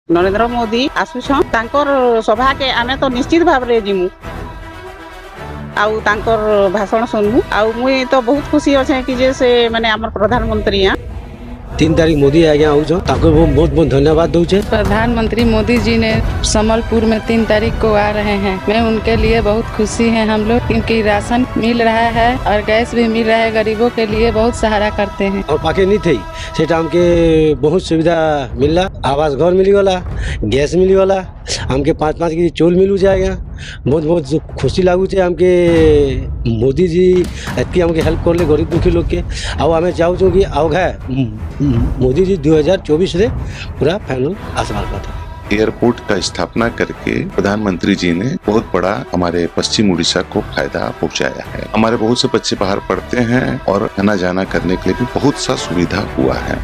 नरेंद्र मोदी आसुछन तांकर सभा के आमे तो निश्चित भाव रे जिमु आउ तांकर भाषण सुनमु आउ मुई तो बहुत खुशी अच्छे कि जे से माने हमर प्रधानमंत्री 3 तारीख मोदी आज्ञा आउछन ताको बहुत बहुत धन्यवाद दूचे। प्रधानमंत्री मोदी जी ने समलपुर में 3 तारीख को आ रहे हैं। मैं उनके लिए बहुत खुशी है हम लोग, क्योंकि राशन मिल रहा है और गैस भी मिल रहा है, गरीबों के लिए बहुत सहारा करते हैं। और पाके नहीं थी सेटा हमके बहुत सुविधा मिलला, आवास घर मिली गला, गैस मिली गला, हमके 5-5 केजी चौल मिलू जाएगा। बहुत बहुत खुशी लागू छे हमके मोदी जी एतकी हमके हेल्प करले गरीब दुखी लोग के। आउ हमें चाहू छो कि आउ है मोदी जी 2024 रे पूरा फाइनल आसमान पर था। एयरपोर्ट का स्थापना करके प्रधानमंत्री जी ने बहुत बड़ा हमारे पश्चिम उड़ीसा को फायदा पहुंचाया है। हमारे बहुत से बच्चे बाहर पढ़ते हैं और आना जाना करने के लिए भी बहुत सा सुविधा हुआ है।